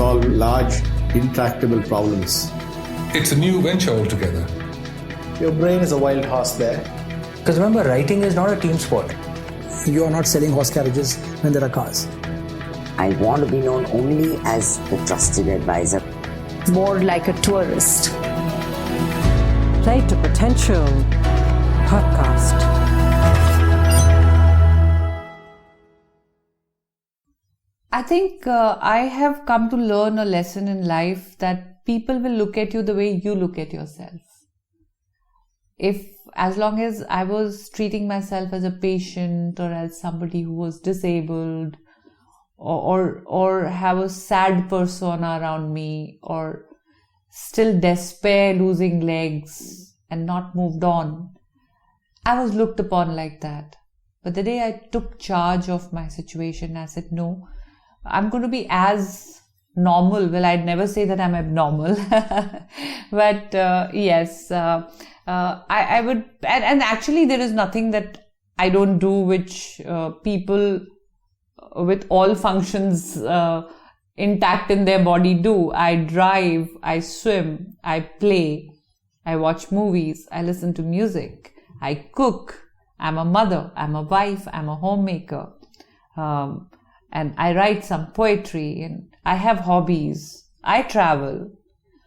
solve large, intractable problems. It's a new venture altogether. Your brain is a wild horse there. Because remember, writing is not a team sport. You are not selling horse carriages when there are cars. I want to be known only as the trusted advisor. More like a tourist. Play to Potential podcast. I think I have come to learn a lesson in life that people will look at you the way you look at yourself. As long as I was treating myself as a patient or as somebody who was disabled or have a sad persona around me or still despair losing legs and not moved on, I was looked upon like that. But the day I took charge of my situation, I said, no, I'm going to be as normal. Well, I'd never say that I'm abnormal. But yes, I would, and actually there is nothing that I don't do which people with all functions intact in their body do. I drive, I swim, I play, I watch movies, I listen to music, I cook, I'm a mother, I'm a wife, I'm a homemaker. And I write some poetry and I have hobbies. I travel.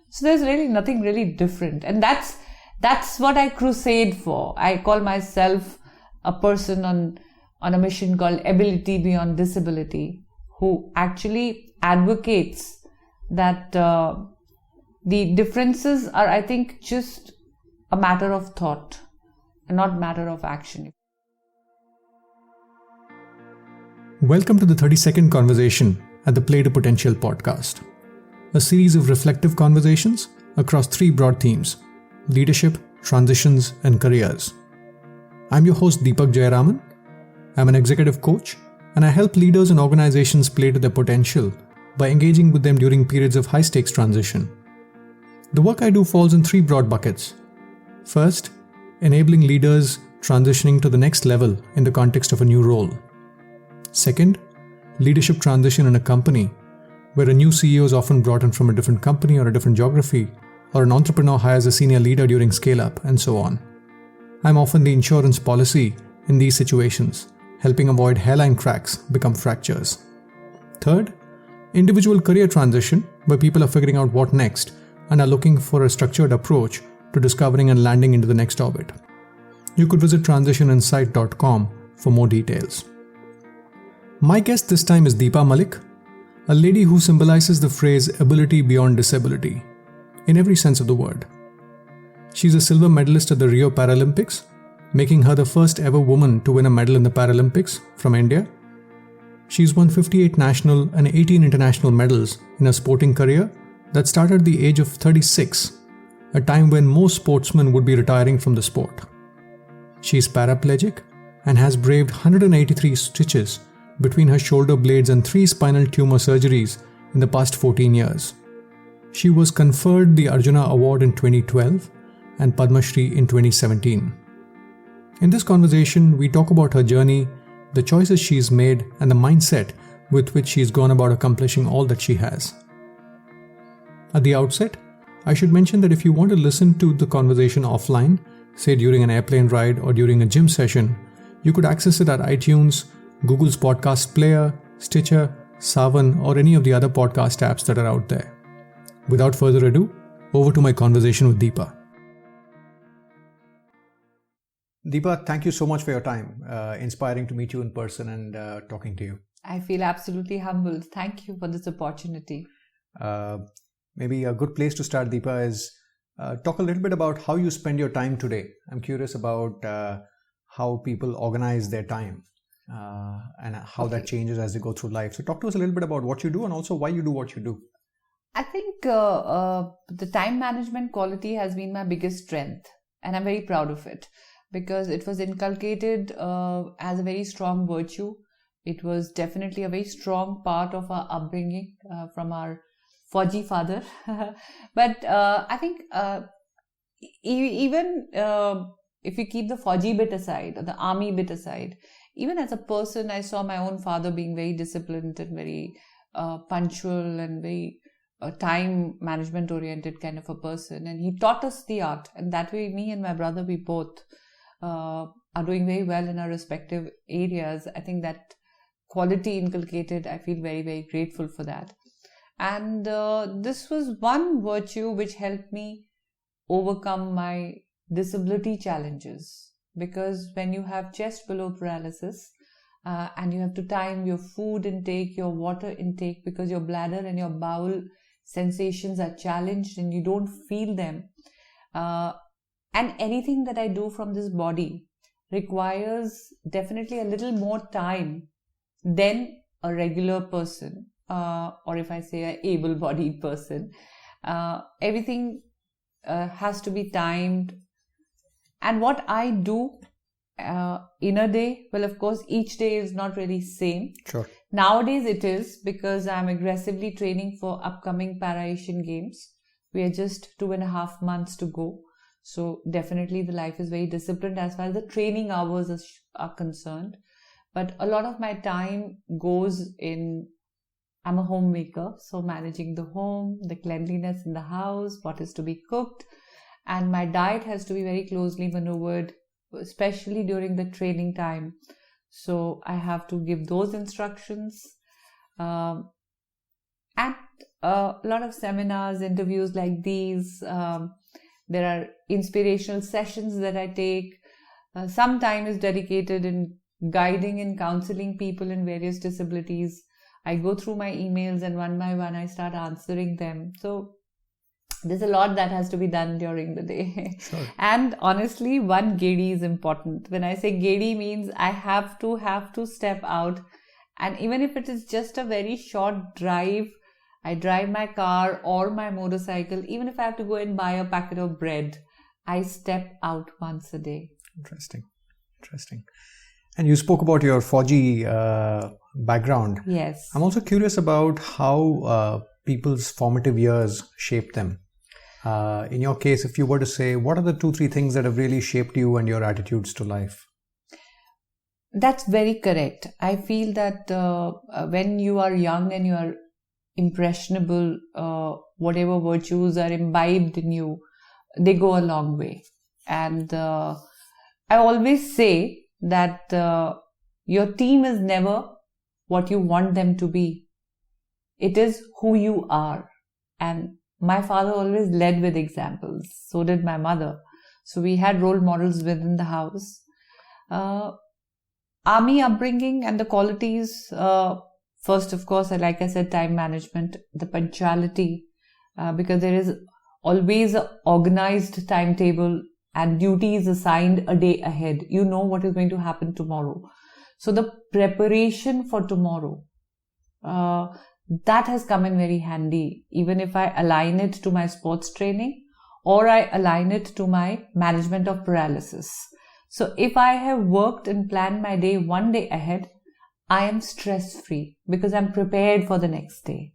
So there's really nothing really different. And that's what I crusade for. I call myself a person on a mission called Ability Beyond Disability, who actually advocates that the differences are, I think, just a matter of thought and not matter of action. Welcome to the 32nd conversation at the Play to Potential podcast, a series of reflective conversations across three broad themes: leadership, transitions, and careers. I'm your host Deepak Jayaraman. I'm an executive coach, and I help leaders and organizations play to their potential by engaging with them during periods of high-stakes transition. The work I do falls in three broad buckets. First, enabling leaders transitioning to the next level in the context of a new role. Second, leadership transition in a company, where a new CEO is often brought in from a different company or a different geography, or an entrepreneur hires a senior leader during scale-up, and so on. I'm often the insurance policy in these situations, helping avoid hairline cracks become fractures. Third, individual career transition, where people are figuring out what next and are looking for a structured approach to discovering and landing into the next orbit. You could visit transitioninsight.com for more details. My guest this time is Deepa Malik, a lady who symbolizes the phrase ability beyond disability, in every sense of the word. She's a silver medalist at the Rio Paralympics, making her the first ever woman to win a medal in the Paralympics from India. She's won 58 national and 18 international medals in her sporting career that started at the age of 36, a time when most sportsmen would be retiring from the sport. She's paraplegic and has braved 183 stitches between her shoulder blades and 3 spinal tumor surgeries in the past 14 years. She was conferred the Arjuna Award in 2012 and Padma Shree in 2017. In this conversation, we talk about her journey, the choices she's made, and the mindset with which she's gone about accomplishing all that she has. At the outset, I should mention that if you want to listen to the conversation offline, say during an airplane ride or during a gym session, you could access it at iTunes, Google's podcast player, Stitcher, Savan, or any of the other podcast apps that are out there. Without further ado, over to my conversation with Deepa. Deepa, thank you so much for your time. Inspiring to meet you in person and talking to you. I feel absolutely humbled. Thank you for this opportunity. Maybe a good place to start, Deepa, is talk a little bit about how you spend your time today. I'm curious about how people organize their time. And how that changes as they go through life. So talk to us a little bit about what you do and also why you do what you do. I think the time management quality has been my biggest strength, and I'm very proud of it because it was inculcated as a very strong virtue. It was definitely a very strong part of our upbringing from our Fauji father. But I think even if you keep the Fauji bit aside or the army bit aside, even as a person, I saw my own father being very disciplined and very punctual and very a time management oriented kind of a person, and he taught us the art, and that way me and my brother, we both are doing very well in our respective areas. I think that quality inculcated, I feel very, very grateful for that. And this was one virtue which helped me overcome my disability challenges, because when you have chest below paralysis and you have to time your food intake, your water intake, because your bladder and your bowel sensations are challenged and you don't feel them, and anything that I do from this body requires definitely a little more time than a regular person, or if I say an able-bodied person. Everything has to be timed. And what I do in a day, well, of course, each day is not really same. Sure. Nowadays it is, because I'm aggressively training for upcoming Para-Asian Games. We are just 2.5 months to go. So definitely the life is very disciplined as far as the training hours are concerned. But a lot of my time goes in, I'm a homemaker, so managing the home, the cleanliness in the house, what is to be cooked. And my diet has to be very closely maneuvered, especially during the training time. So I have to give those instructions. And a lot of seminars, interviews like these. There are inspirational sessions that I take. Some time is dedicated in guiding and counseling people in various disabilities. I go through my emails and one by one I start answering them. So there's a lot that has to be done during the day. Sure. And honestly, one gedi is important. When I say gedi, means I have to step out. And even if it is just a very short drive, I drive my car or my motorcycle. Even if I have to go and buy a packet of bread, I step out once a day. Interesting. And you spoke about your Fauji background. Yes. I'm also curious about how people's formative years shape them. In your case, if you were to say, what are the 2-3 things that have really shaped you and your attitudes to life? That's very correct. I feel that when you are young and you are impressionable, whatever virtues are imbibed in you, they go a long way. And I always say that your team is never what you want them to be. It is who you are. And my father always led with examples. So did my mother. So we had role models within the house. Army upbringing and the qualities, first, of course, like I said, time management, the punctuality, because there is always an organized timetable and duties assigned a day ahead. You know what is going to happen tomorrow. So the preparation for tomorrow, that has come in very handy, even if I align it to my sports training or I align it to my management of paralysis. So if I have worked and planned my day one day ahead, I am stress-free because I'm prepared for the next day.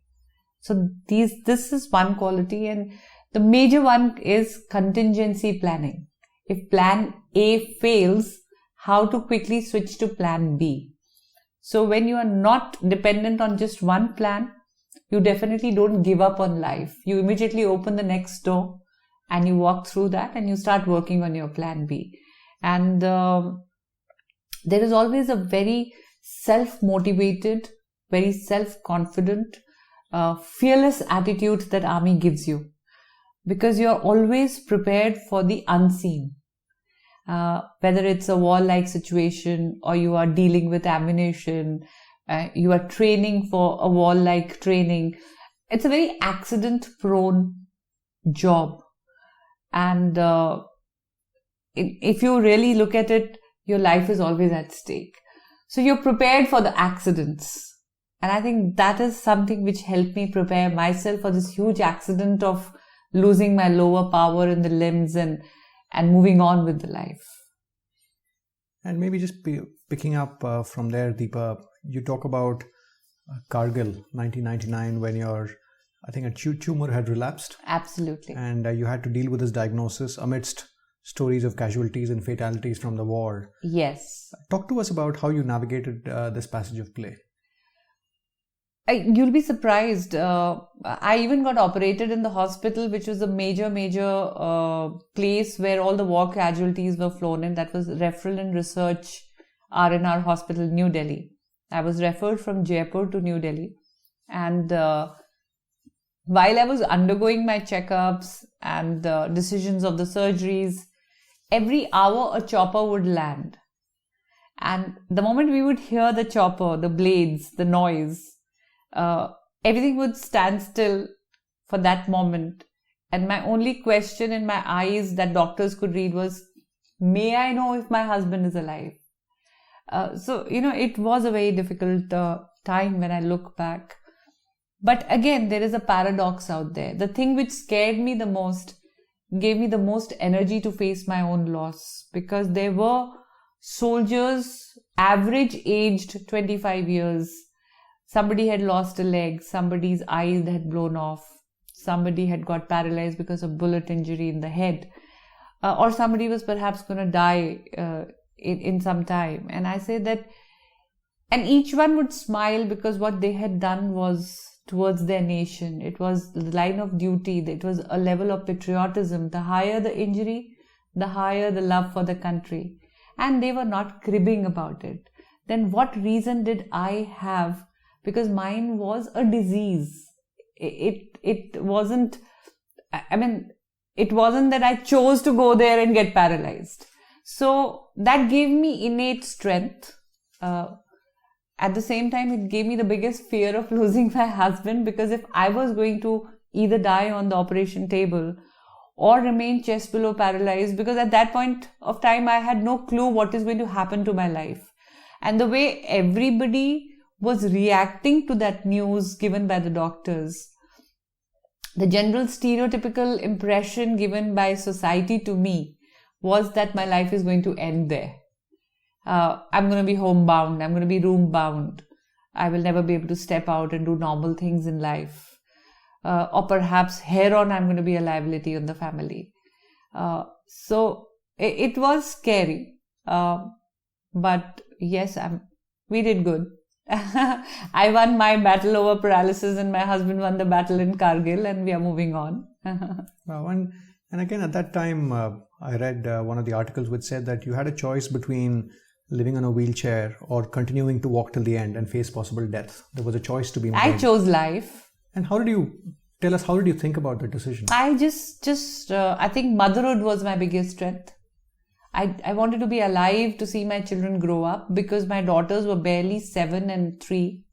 So this is one quality, and the major one is contingency planning. If plan A fails, how to quickly switch to plan B. So when you are not dependent on just one plan, you definitely don't give up on life. You immediately open the next door and you walk through that and you start working on your plan B. And there is always a very self-motivated, very self-confident, fearless attitude that Army gives you, because you're always prepared for the unseen. Whether it's a war-like situation or you are dealing with ammunition, you are training for a war-like training. It's a very accident-prone job. And if you really look at it, your life is always at stake. So you're prepared for the accidents. And I think that is something which helped me prepare myself for this huge accident of losing my lower power in the limbs and moving on with the life. And maybe just picking up from there, Deepa, you talk about Kargil, 1999, when I think a tumor had relapsed. Absolutely. And you had to deal with this diagnosis amidst stories of casualties and fatalities from the war. Yes. Talk to us about how you navigated this passage of play. You'll be surprised. I even got operated in the hospital, which was a major place where all the war casualties were flown in. That was Referral and Research R&R Hospital, New Delhi. I was referred from Jaipur to New Delhi. And while I was undergoing my checkups and the decisions of the surgeries, every hour a chopper would land. And the moment we would hear the chopper, the blades, the noise, everything would stand still for that moment. And my only question in my eyes that doctors could read was, may I know if my husband is alive? So, it was a very difficult time when I look back. But again, there is a paradox out there. The thing which scared me the most gave me the most energy to face my own loss, because there were soldiers, average aged 25 years. Somebody had lost a leg, somebody's eyes had blown off, somebody had got paralyzed because of bullet injury in the head, or somebody was perhaps going to die in some time. And I say that, and each one would smile because what they had done was towards their nation. It was the line of duty. It was a level of patriotism. The higher the injury, the higher the love for the country. And they were not cribbing about it. Then what reason did I have? Because mine was a disease. It wasn't that I chose to go there and get paralyzed. So that gave me innate strength. At the same time, it gave me the biggest fear of losing my husband, because if I was going to either die on the operation table or remain chest below paralyzed, because at that point of time, I had no clue what is going to happen to my life. And the way everybody was reacting to that news given by the doctors, the general stereotypical impression given by society to me was that my life is going to end there. I'm going to be homebound, I'm going to be room bound, I will never be able to step out and do normal things in life. Or perhaps here on I'm going to be a liability on the family. So it was scary. But yes, we did good. I won my battle over paralysis and my husband won the battle in Kargil, and we are moving on. Wow. And again, at that time, I read one of the articles which said that you had a choice between living on a wheelchair or continuing to walk till the end and face possible death. There was a choice to be made. I chose life. And how did you think about the decision? I I think motherhood was my biggest strength. I wanted to be alive to see my children grow up, because my daughters were barely 7 and 3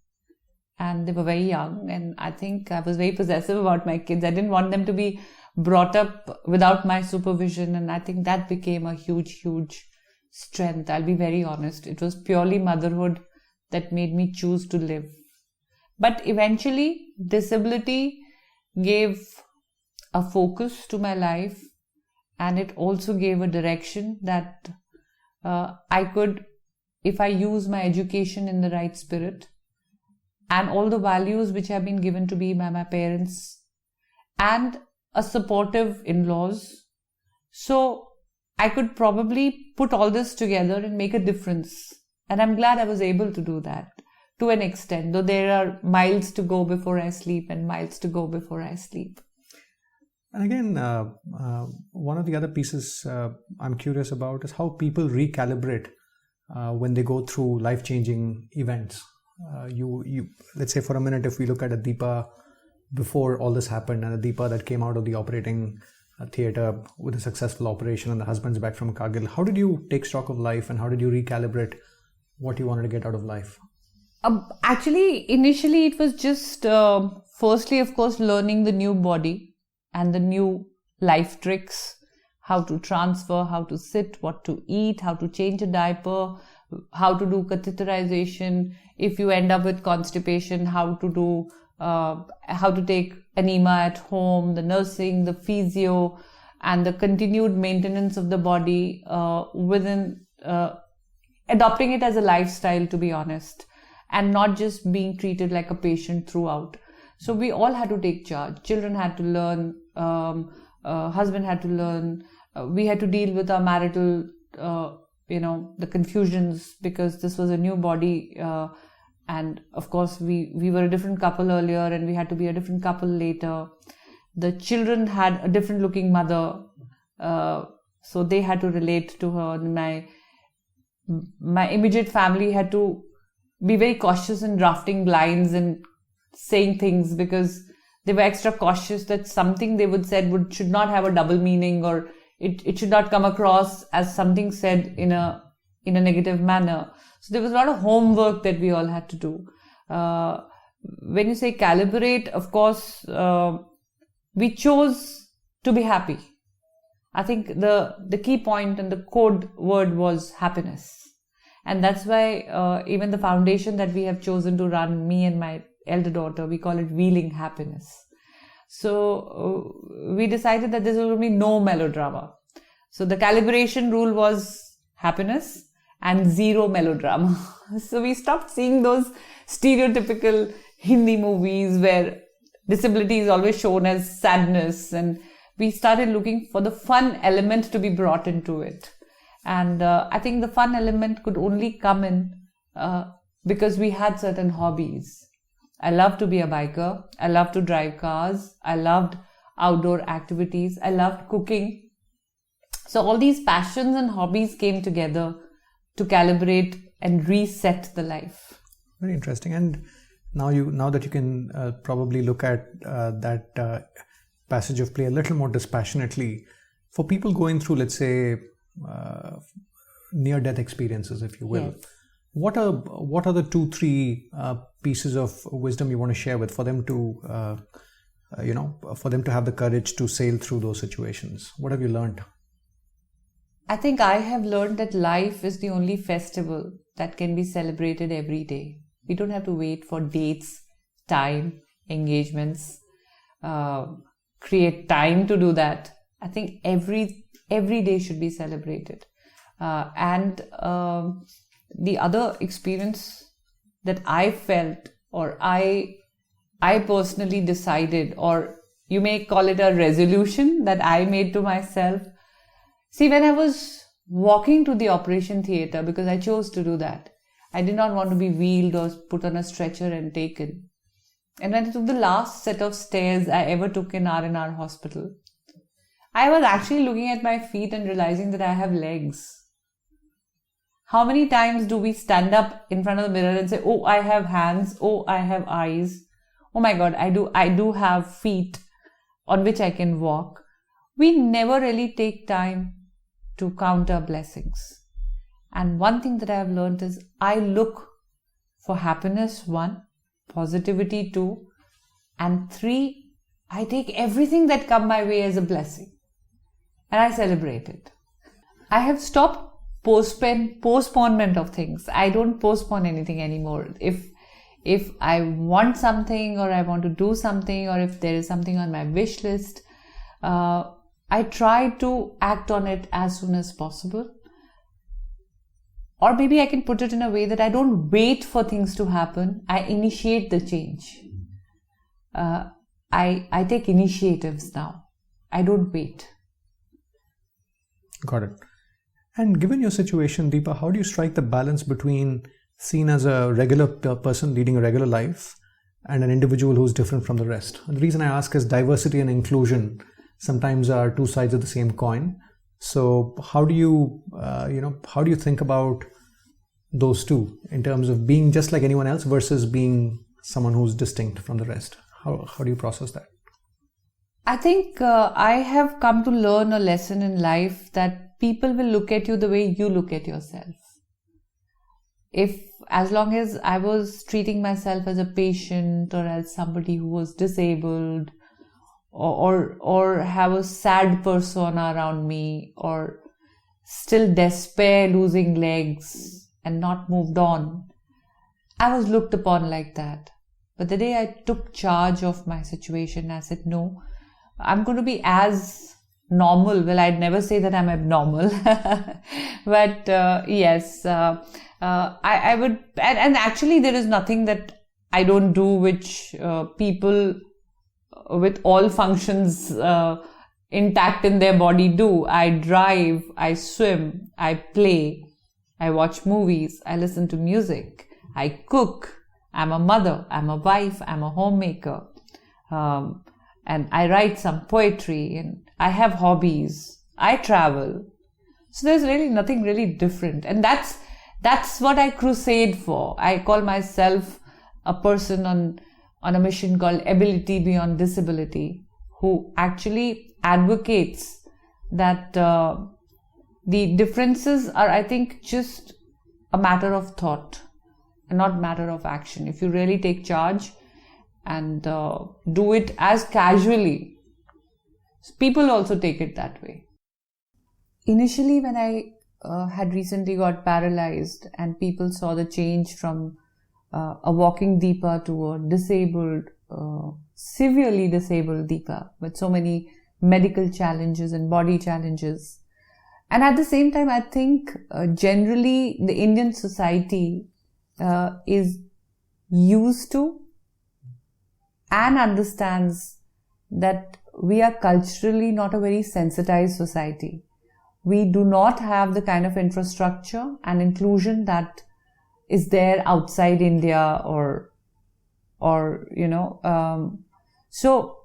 and they were very young, and I think I was very possessive about my kids. I didn't want them to be brought up without my supervision, and I think that became a huge strength. I'll be very honest. It was purely motherhood that made me choose to live. But eventually, disability gave a focus to my life, and it also gave a direction that I could, if I use my education in the right spirit and all the values which have been given to me by my parents and a supportive in-laws, so I could probably put all this together and make a difference. And I'm glad I was able to do that to an extent, though there are miles to go before I sleep and miles to go before I sleep. And again, one of the other pieces I'm curious about is how people recalibrate when they go through life-changing events. Let's say for a minute, if we look at a Deepa before all this happened and a Deepa that came out of the operating theatre with a successful operation and the husband's back from Kargil, how did you take stock of life and how did you recalibrate what you wanted to get out of life? Actually, initially it was just, firstly, of course, learning the new body and the new life tricks, how to transfer, how to sit, what to eat, how to change a diaper, how to do catheterization. If you end up with constipation, how to take enema at home, the nursing, the physio, and the continued maintenance of the body within adopting it as a lifestyle, to be honest, and not just being treated like a patient throughout. So we all had to take charge. Children had to learn, husband had to learn. We had to deal with our marital, the confusions, because this was a new body And of course, we were a different couple earlier and we had to be a different couple later. The children had a different looking mother. So they had to relate to her. My immediate family had to be very cautious in drafting lines and saying things because they were extra cautious that something they would said should not have a double meaning, or it should not come across as something said in a negative manner. So there was a lot of homework that we all had to do. When you say calibrate, of course, we chose to be happy. I think the key point and the code word was happiness. And that's why even the foundation that we have chosen to run, me and my elder daughter, we call it Wheeling Happiness. So we decided that there will be no melodrama. So the calibration rule was happiness and zero melodrama. So we stopped seeing those stereotypical Hindi movies where disability is always shown as sadness, and we started looking for the fun element to be brought into it. And I think the fun element could only come in because we had certain hobbies. I loved to be a biker. I loved to drive cars. I loved outdoor activities. I loved cooking. So all these passions and hobbies came together to calibrate and reset the life. Very interesting. And now that you can probably look at that passage of play a little more dispassionately, for people going through, let's say, near-death experiences, if you will, yes. What are the 2-3 pieces of wisdom you want to share with for them to for them to have the courage to sail through those situations? What have you learned? I think I have learned that life is the only festival that can be celebrated every day. We don't have to wait for dates, time, engagements, create time to do that. I think every day should be celebrated. And the other experience that I felt, or I personally decided, or you may call it a resolution that I made to myself. See, when I was walking to the operation theatre, because I chose to do that, I did not want to be wheeled or put on a stretcher and taken. And when I took the last set of stairs I ever took in R&R hospital, I was actually looking at my feet and realizing that I have legs. How many times do we stand up in front of the mirror and say, oh, I have hands, oh, I have eyes, oh my God, I do have feet on which I can walk. We never really take time to count our blessings. And one thing that I have learned is I look for happiness, 1, positivity, 2, and 3, I take everything that come my way as a blessing and I celebrate it. I have stopped postponement of things. I don't postpone anything anymore. If I want something, or I want to do something, or if there is something on my wish list, I try to act on it as soon as possible. Or maybe I can put it in a way that I don't wait for things to happen. I initiate the change. I take initiatives now. I don't wait. Got it. And given your situation, Deepa, how do you strike the balance between seen as a regular person leading a regular life and an individual who's different from the rest? And the reason I ask is diversity and inclusion sometimes are two sides of the same coin. So how do you, how do you think about those two in terms of being just like anyone else versus being someone who's distinct from the rest? How do you process that? I think I have come to learn a lesson in life that people will look at you the way you look at yourself. As long as I was treating myself as a patient or as somebody who was disabled or have a sad persona around me, or still despair losing legs and not moved on, I was looked upon like that. But the day I took charge of my situation, I said, no, I'm going to be as normal. Well, I'd never say that I'm abnormal, but yes, I would, and actually there is nothing that I don't do which people with all functions intact in their body do. I drive, I swim, I play, I watch movies, I listen to music, I cook, I'm a mother, I'm a wife, I'm a homemaker, and I write some poetry, and I have hobbies, I travel. So there's really nothing really different. And that's what I crusade for. I call myself a person on a mission called Ability Beyond Disability, who actually advocates that the differences are, I think, just a matter of thought and not matter of action. If you really take charge and do it as casually, people also take it that way. Initially, when I had recently got paralyzed and people saw the change from a walking Deepa to a disabled, severely disabled Deepa with so many medical challenges and body challenges. And at the same time, I think generally the Indian society is used to and understands that we are culturally not a very sensitized society. We do not have the kind of infrastructure and inclusion that is there outside India or so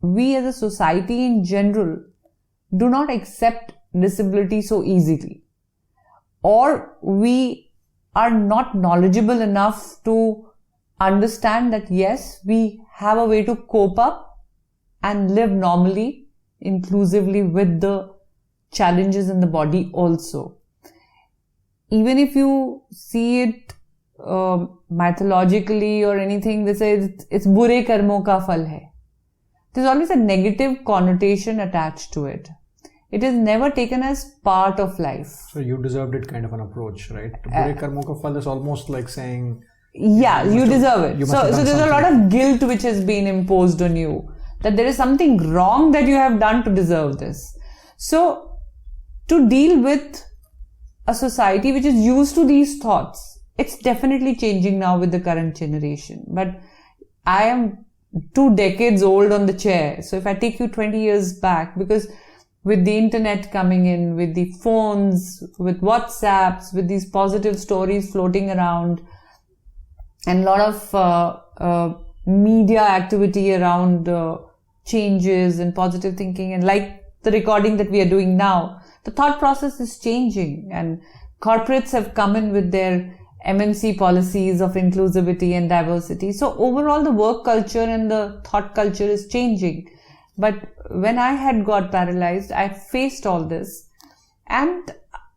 we as a society in general do not accept disability so easily, or we are not knowledgeable enough to understand that yes, we have a way to cope up and live normally, inclusively with the challenges in the body also. Even if you see it mythologically or anything, they say it's bure karmo ka phal hai. There's always a negative connotation attached to it. It is never taken as part of life. So you deserved it kind of an approach, right? Bure karmo ka phal is almost like saying, yeah, you deserve it. So there's a lot of guilt which has been imposed on you, that there is something wrong that you have done to deserve this. So to deal with a society which is used to these thoughts, it's definitely changing now with the current generation. But I am 2 decades old on the chair. So if I take you 20 years back, because with the internet coming in, with the phones, with WhatsApps, with these positive stories floating around, and a lot of media activity around changes and positive thinking, and like the recording that we are doing now, the thought process is changing, and corporates have come in with their MNC policies of inclusivity and diversity. So overall, the work culture and the thought culture is changing. But when I had got paralyzed, I faced all this, and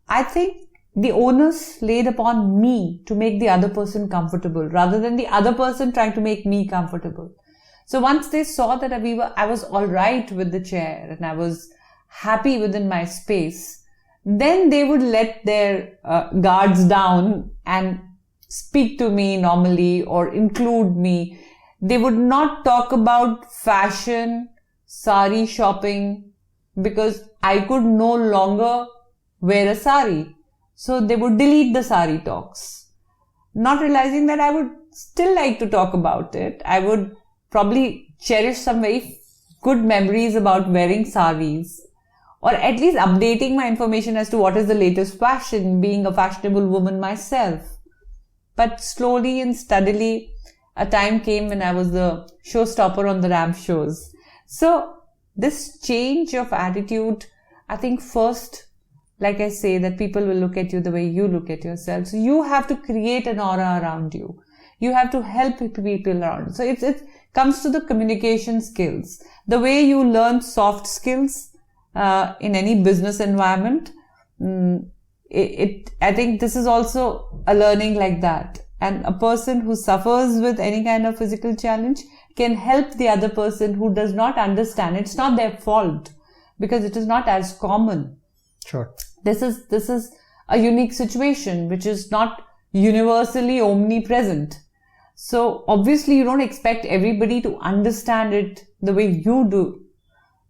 I think the onus laid upon me to make the other person comfortable rather than the other person trying to make me comfortable. So once they saw that I was all right with the chair and I was happy within my space, then they would let their guards down and speak to me normally or include me. They would not talk about fashion, sari shopping, because I could no longer wear a sari. So they would delete the sari talks, not realizing that I would still like to talk about it. I would probably cherish some very good memories about wearing saris, or at least updating my information as to what is the latest fashion, being a fashionable woman myself. But slowly and steadily, a time came when I was the showstopper on the ramp shows. So this change of attitude, I think first, like I say, that people will look at you the way you look at yourself. So you have to create an aura around you. You have to help people around. So it comes to the communication skills. The way you learn soft skills in any business environment, I think this is also a learning like that. And a person who suffers with any kind of physical challenge can help the other person who does not understand. It's not their fault because it is not as common. Sure. This is a unique situation which is not universally omnipresent. So obviously you don't expect everybody to understand it the way you do.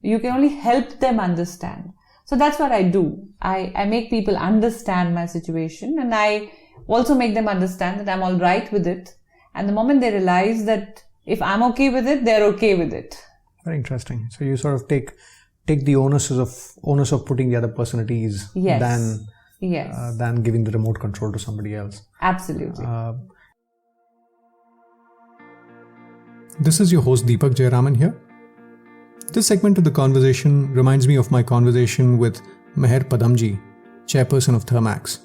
You can only help them understand. So that's what I do. I make people understand my situation, and I also make them understand that I'm all right with it. And the moment they realize that if I'm okay with it, they're okay with it. Very interesting. So you sort of take the onus of putting the other person at ease, yes. than giving the remote control to somebody else. Absolutely. This is your host Deepak Jayaraman here. This segment of the conversation reminds me of my conversation with Meher Padamji, chairperson of Thermax,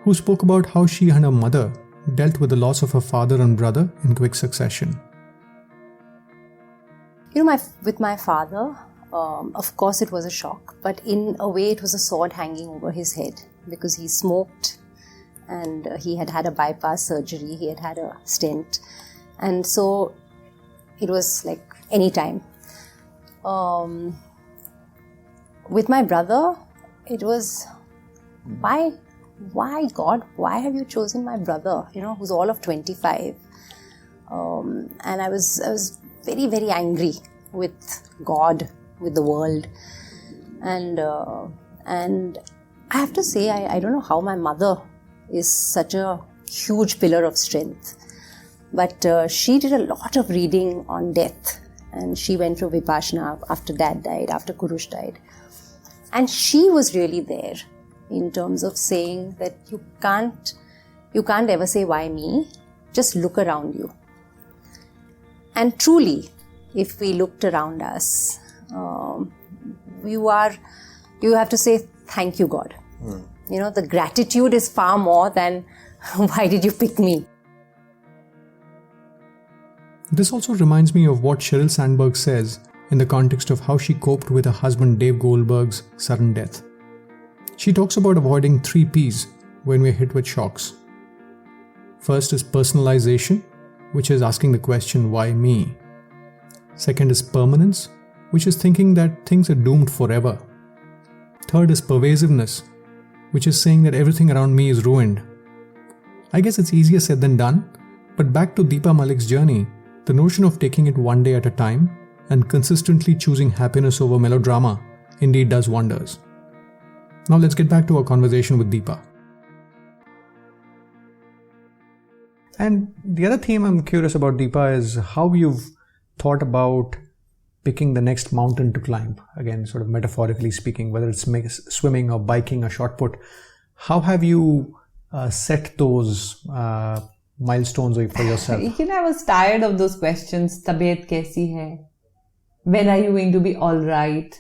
who spoke about how she and her mother dealt with the loss of her father and brother in quick succession. With my father, of course it was a shock, but in a way it was a sword hanging over his head because he smoked and he had had a bypass surgery, he had had a stent, and so it was like any time. With my brother, it was, why God, why have you chosen my brother, who's all of 25? And I was very, very angry with God, with the world. And I have to say, I don't know how my mother is such a huge pillar of strength. But she did a lot of reading on death. And she went through Vipassana after Dad died, after Kurush died. And she was really there in terms of saying that you can't ever say, why me? Just look around you. And truly, if we looked around us, you have to say, thank you, God. The gratitude is far more than, why did you pick me? This also reminds me of what Sheryl Sandberg says in the context of how she coped with her husband Dave Goldberg's sudden death. She talks about avoiding 3 Ps when we're hit with shocks. First is personalization, which is asking the question, why me? Second is permanence, which is thinking that things are doomed forever. Third is pervasiveness, which is saying that everything around me is ruined. I guess it's easier said than done, but back to Deepa Malik's journey, the notion of taking it one day at a time and consistently choosing happiness over melodrama indeed does wonders. Now let's get back to our conversation with Deepa. And the other theme I'm curious about, Deepa, is how you've thought about picking the next mountain to climb. Again, sort of metaphorically speaking, whether it's swimming or biking or shot put. How have you set those milestones for yourself? I was tired of those questions. Tabiyat kaisi hai? When are you going to be all right?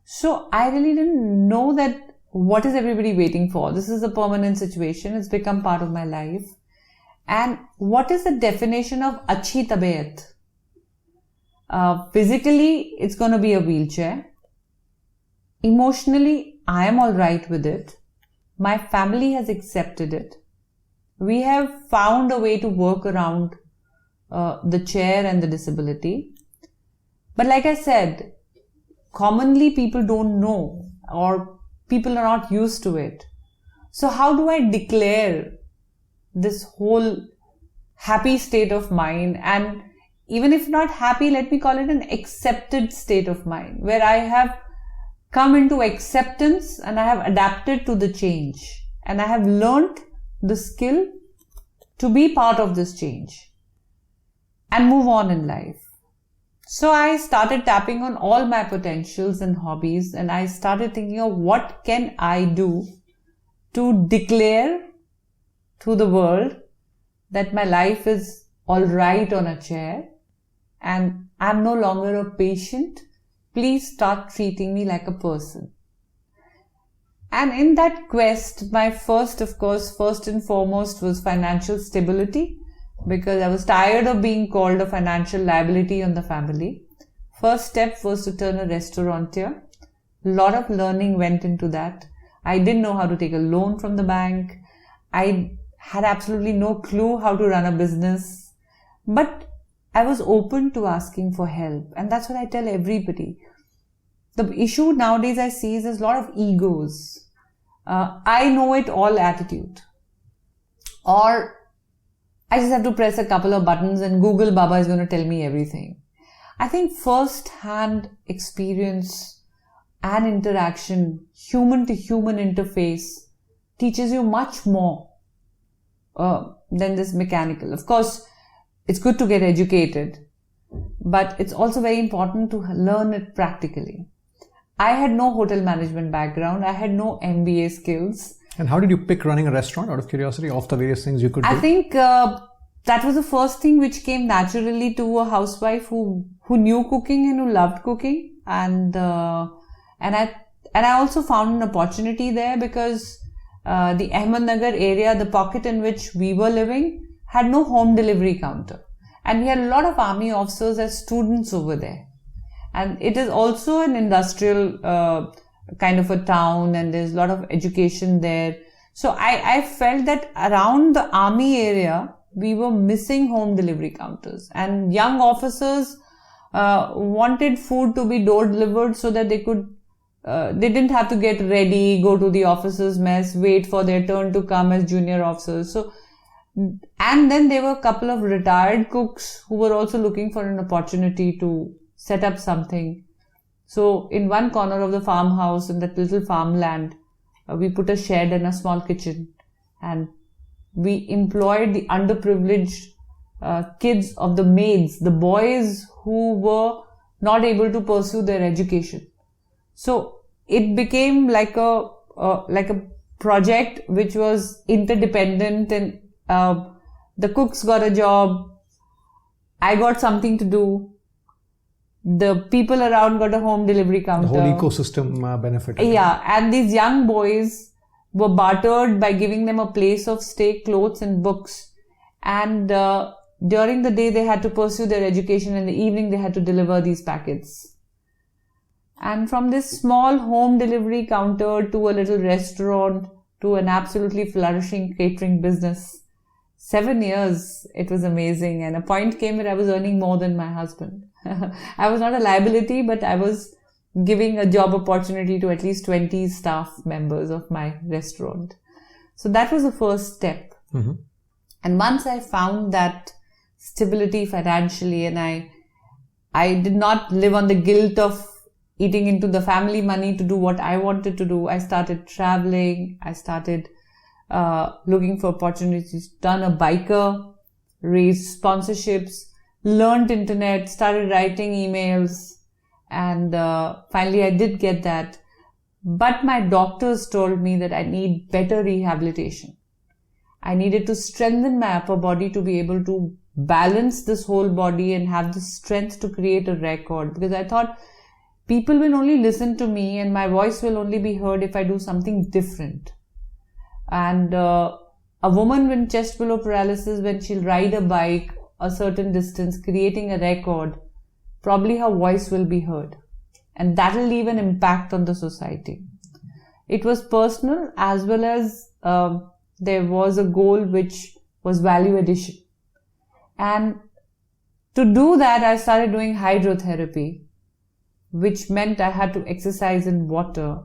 So I really didn't know that what is everybody waiting for. This is a permanent situation. It's become part of my life. And what is the definition of achhi tabiyat? Physically, it's going to be a wheelchair. Emotionally, I am all right with it. My family has accepted it. We have found a way to work around the chair and the disability. But like I said, commonly people don't know or people are not used to it. So how do I declare this whole happy state of mind? And even if not happy, let me call it an accepted state of mind, where I have come into acceptance and I have adapted to the change. And I have learnt the skill to be part of this change and move on in life. So I started tapping on all my potentials and hobbies, and I started thinking of what can I do to declare to the world that my life is all right on a chair and I'm no longer a patient. Please start treating me like a person. And in that quest, my first and foremost was financial stability, because I was tired of being called a financial liability on the family. First step was to turn a restaurateur. A lot of learning went into that. I didn't know how to take a loan from the bank. I had absolutely no clue how to run a business. But I was open to asking for help. And that's what I tell everybody. The issue nowadays I see is there's a lot of egos. I know it all attitude. Or I just have to press a couple of buttons and Google Baba is going to tell me everything. I think first-hand experience and interaction, human-to-human interface, teaches you much more than this mechanical. Of course, it's good to get educated, but it's also very important to learn it practically. I had no hotel management background. I had no MBA skills. And how did you pick running a restaurant, out of curiosity, of the various things you could do? I think that was the first thing which came naturally to a housewife who knew cooking and who loved cooking. And I also found an opportunity there because the Ahmednagar area, the pocket in which we were living, had no home delivery counter. And we had a lot of army officers as students over there. And it is also an industrial kind of a town, and there's a lot of education there. So I felt that around the army area, we were missing home delivery counters. And young officers wanted food to be door delivered so that they could, they didn't have to get ready, go to the officers' mess, wait for their turn to come as junior officers. So, and then there were a couple of retired cooks who were also looking for an opportunity to set up something. So in one corner of the farmhouse, in that little farmland, we put a shed and a small kitchen, and we employed the underprivileged kids of the maids, the boys who were not able to pursue their education. So it became like a project which was interdependent, and the cooks got a job, I got something to do, the people around got a home delivery counter. The whole ecosystem benefited. Yeah, and these young boys were bartered by giving them a place of stay, clothes and books. And during the day they had to pursue their education, in the evening they had to deliver these packets. And from this small home delivery counter to a little restaurant to an absolutely flourishing catering business, 7 years, it was amazing. And a point came where I was earning more than my husband. I was not a liability, but I was giving a job opportunity to at least 20 staff members of my restaurant. So that was the first step. Mm-hmm. And once I found that stability financially, and I did not live on the guilt of eating into the family money to do what I wanted to do, I started traveling. I started looking for opportunities, done a biker, raised sponsorships, learned internet, started writing emails, and finally I did get that. But my doctors told me that I need better rehabilitation. I needed to strengthen my upper body to be able to balance this whole body and have the strength to create a record, because I thought people will only listen to me and my voice will only be heard if I do something different. And a woman with chest below paralysis, when she'll ride a bike a certain distance, creating a record, probably her voice will be heard. And that will leave an impact on the society. It was personal, as well as there was a goal which was value addition. And to do that, I started doing hydrotherapy, which meant I had to exercise in water.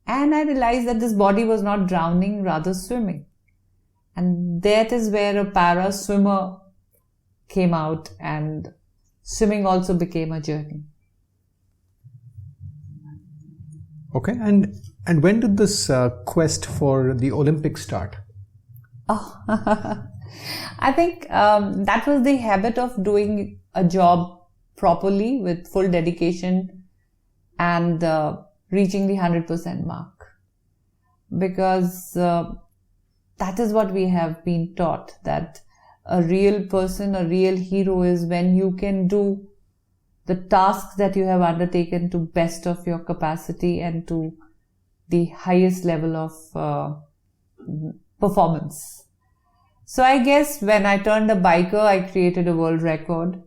And I realized that this body was not drowning, rather swimming. And that is where a para swimmer came out, and swimming also became a journey. Okay, and when did this quest for the Olympics start? Oh, I think that was the habit of doing a job properly with full dedication and reaching the 100% mark. Because that is what we have been taught, that a real person, a real hero is when you can do the tasks that you have undertaken to best of your capacity and to the highest level of performance. So I guess when I turned a biker, I created a world record.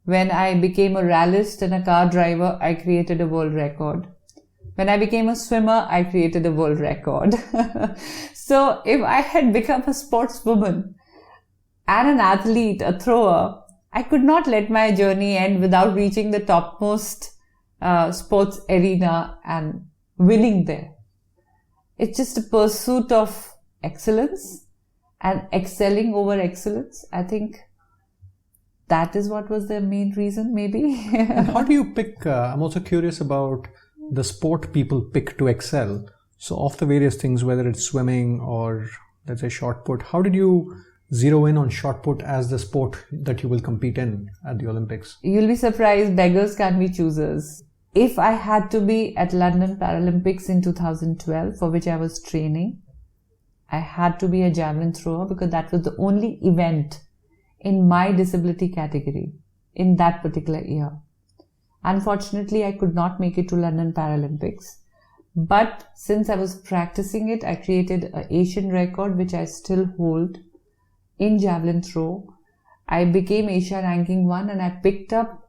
When I became a rallist and a car driver, I created a world record. When I became a swimmer, I created a world record. So if I had become a sportswoman and an athlete, a thrower, I could not let my journey end without reaching the topmost sports arena and winning there. It's just a pursuit of excellence and excelling over excellence. I think that is what was the main reason, maybe. And how do you pick, I'm also curious about the sport people pick to excel. So of the various things, whether it's swimming or let's say shot put, how did you zero in on shot put as the sport that you will compete in at the Olympics? You'll be surprised, beggars can't be choosers. If I had to be at London Paralympics in 2012, for which I was training, I had to be a javelin thrower because that was the only event in my disability category in that particular year. Unfortunately, I could not make it to London Paralympics. But since I was practicing it, I created an Asian record, which I still hold in javelin throw. I became Asia ranking 1 and I picked up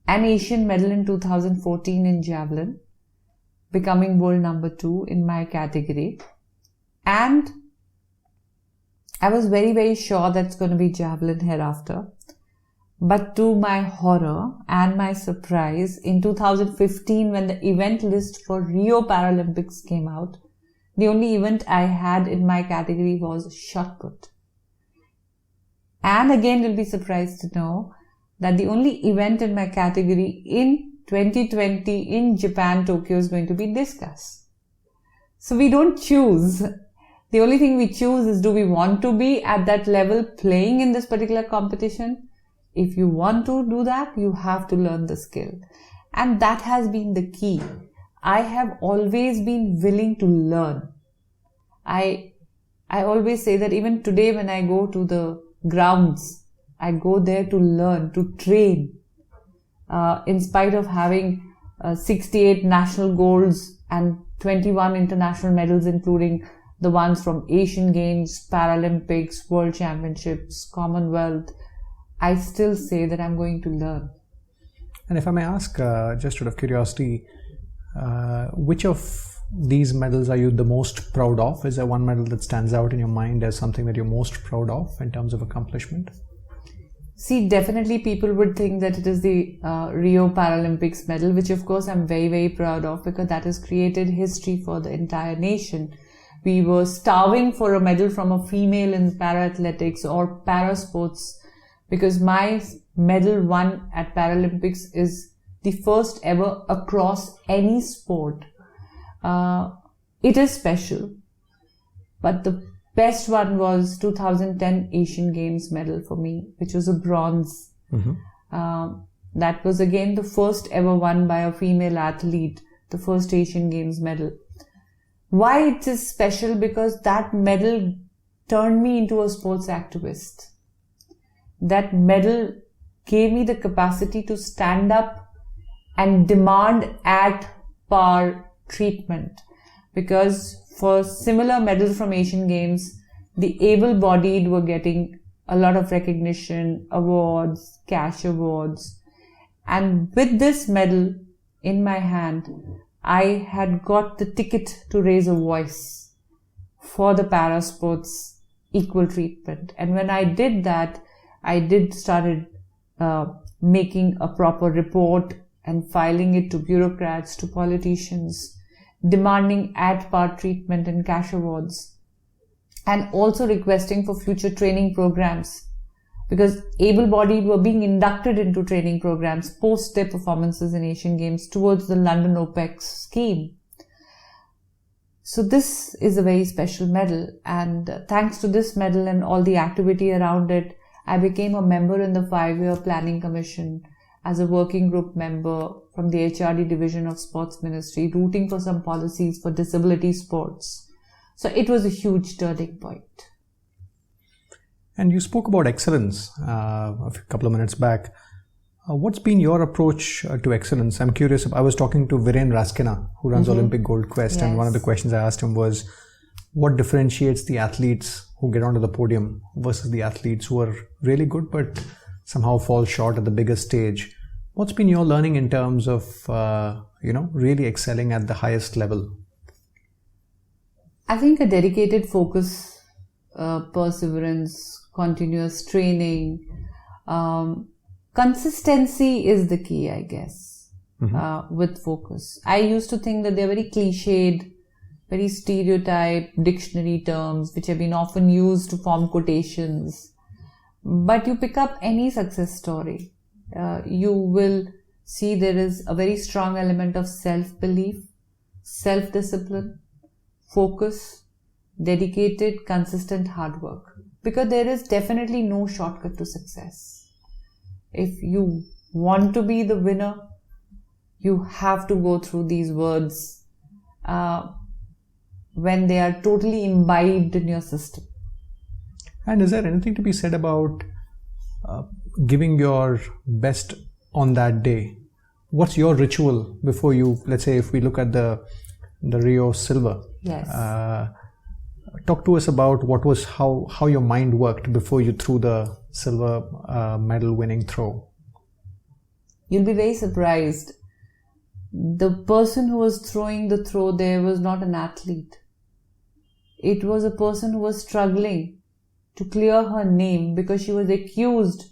an Asian medal in 2014 in javelin, becoming world number 2 in my category. And I was very, very sure that's going to be javelin hereafter. But to my horror and my surprise, in 2015, when the event list for Rio Paralympics came out, the only event I had in my category was shot put. And again, you'll be surprised to know that the only event in my category in 2020 in Japan, Tokyo, is going to be discus. So we don't choose. The only thing we choose is, do we want to be at that level playing in this particular competition? If you want to do that, you have to learn the skill. And that has been the key. I have always been willing to learn. I always say that even today when I go to the grounds, I go there to learn, to train. In spite of having 68 national golds and 21 international medals, including the ones from Asian Games, Paralympics, World Championships, Commonwealth, I still say that I'm going to learn. And if I may ask, just out of curiosity, which of these medals are you the most proud of? Is there one medal that stands out in your mind as something that you're most proud of in terms of accomplishment? See, definitely people would think that it is the Rio Paralympics medal, which of course I'm very, very proud of because that has created history for the entire nation. We were starving for a medal from a female in para-athletics or para-sports because my medal won at Paralympics is the first ever across any sport. It is special, but the best one was 2010 Asian Games medal for me, which was a bronze. That was again the first ever won by a female athlete, the first Asian Games medal. Why it is special? Because that medal turned me into a sports activist. That medal gave me the capacity to stand up and demand at par treatment. Because for similar medals from Asian Games, the able-bodied were getting a lot of recognition, awards, cash awards. And with this medal in my hand, I had got the ticket to raise a voice for the para sports equal treatment. And when I did that, I started making a proper report and filing it to bureaucrats, to politicians, demanding at par treatment and cash awards, and also requesting for future training programs because able-bodied were being inducted into training programs post their performances in Asian Games towards the London OPEX scheme. So this is a very special medal, and thanks to this medal and all the activity around it, I became a member in the 5-year Planning Commission as a working group member from the HRD Division of Sports Ministry, rooting for some policies for disability sports. So it was a huge turning point. And you spoke about excellence a couple of minutes back. What's been your approach to excellence? I'm curious. I was talking to Viren Raskina, who runs Olympic Gold Quest, and one of the questions I asked him was, what differentiates the athletes who get onto the podium versus the athletes who are really good but somehow fall short at the bigger stage? What's been your learning in terms of, really excelling at the highest level? I think a dedicated focus, perseverance, continuous training, consistency is the key, I guess, with focus. I used to think that they're very cliched, very stereotyped dictionary terms which have been often used to form quotations. But you pick up any success story, you will see there is a very strong element of self-belief, self-discipline, focus, dedicated, consistent hard work. Because there is definitely no shortcut to success. If you want to be the winner, you have to go through these words. when they are totally imbibed in your system. And is there anything to be said about giving your best on that day? What's your ritual before you, let's say if we look at the Rio silver? Yes. Talk to us about how your mind worked before you threw the silver medal winning throw. You'll be very surprised. The person who was throwing the throw there was not an athlete. It was a person who was struggling to clear her name because she was accused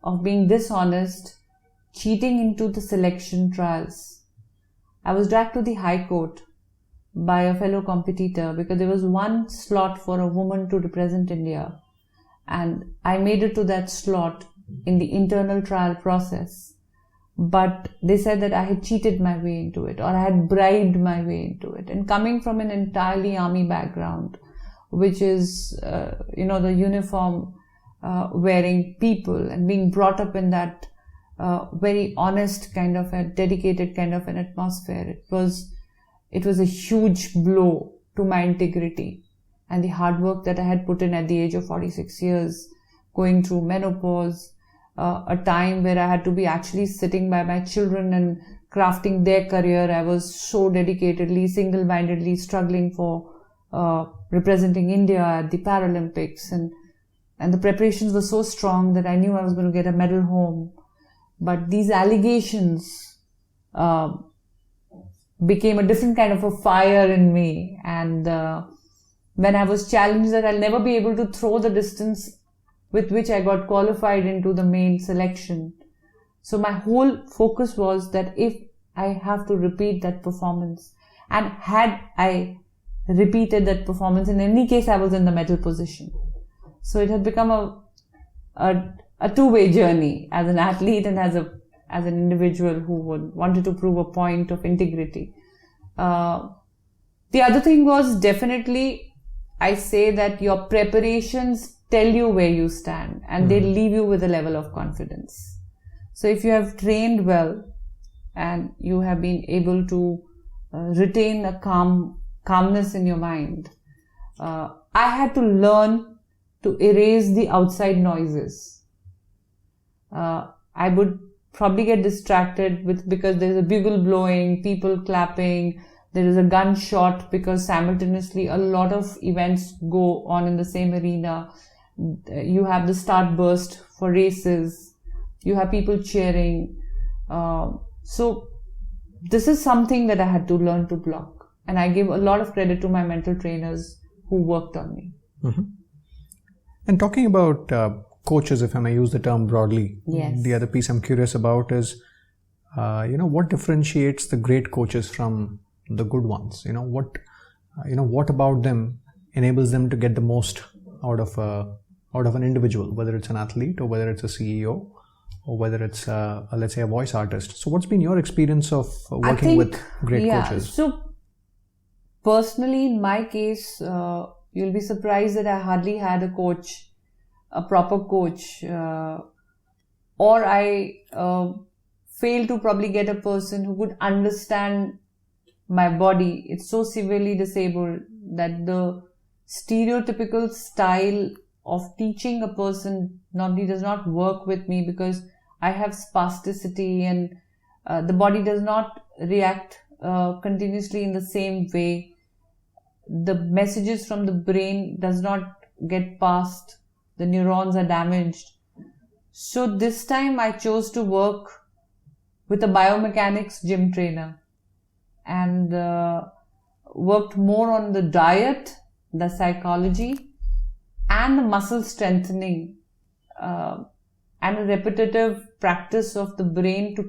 of being dishonest, cheating into the selection trials. I was dragged to the High Court by a fellow competitor because there was one slot for a woman to represent India, and I made it to that slot in the internal trial process. But they said that I had cheated my way into it, or I had bribed my way into it. And coming from an entirely army background, which is, the uniform wearing people, and being brought up in that very honest kind of a dedicated kind of an atmosphere, it was a huge blow to my integrity and the hard work that I had put in at the age of 46 years, going through menopause, a time where I had to be actually sitting by my children and crafting their career. I was so dedicatedly, single-mindedly struggling for representing India at the Paralympics, and the preparations were so strong that I knew I was going to get a medal home. But these allegations became a different kind of a fire in me, and when I was challenged that I'll never be able to throw the distance with which I got qualified into the main selection. So my whole focus was that if I have to repeat that performance, and had I repeated that performance, in any case I was in the medal position. So it had become a two-way journey as an athlete and as an individual who wanted to prove a point of integrity. The other thing was definitely, I say that your preparations tell you where you stand, and they leave you with a level of confidence. So if you have trained well and you have been able to retain a calmness in your mind, I had to learn to erase the outside noises. I would probably get distracted because there's a bugle blowing, people clapping, there is a gunshot, because simultaneously a lot of events go on in the same arena. You have the start burst for races, you have people cheering. So this is something that I had to learn to block, and I give a lot of credit to my mental trainers who worked on me. Mm-hmm. And talking about coaches, if I may use the term broadly, yes. The other piece I'm curious about is, what differentiates the great coaches from the good ones? What about them enables them to get the most out of an individual, whether it's an athlete or whether it's a CEO or whether it's let's say a voice artist. So what's been your experience of working with great coaches? So personally, in my case, you'll be surprised that I hardly had a coach, a proper coach, or I failed to probably get a person who could understand my body. It's so severely disabled that the stereotypical style of teaching a person normally does not work with me, because I have spasticity and the body does not react continuously in the same way. The messages from the brain does not get passed. The neurons are damaged. So this time I chose to work with a biomechanics gym trainer, and worked more on the diet, the psychology, and the muscle strengthening, and a repetitive practice of the brain to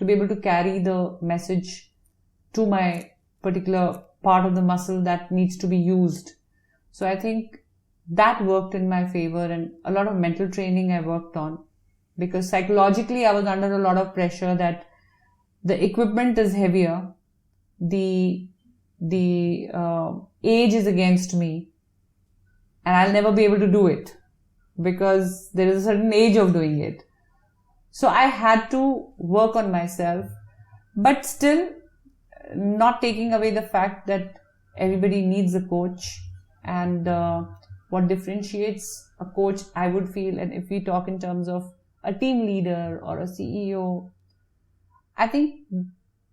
be able to carry the message to my particular part of the muscle that needs to be used. So I think that worked in my favor, and a lot of mental training I worked on, because psychologically I was under a lot of pressure that the equipment is heavier, the age is against me, and I'll never be able to do it because there is a certain age of doing it. So I had to work on myself, but still not taking away the fact that everybody needs a coach, and what differentiates a coach, I would feel, and if we talk in terms of a team leader or a CEO, I think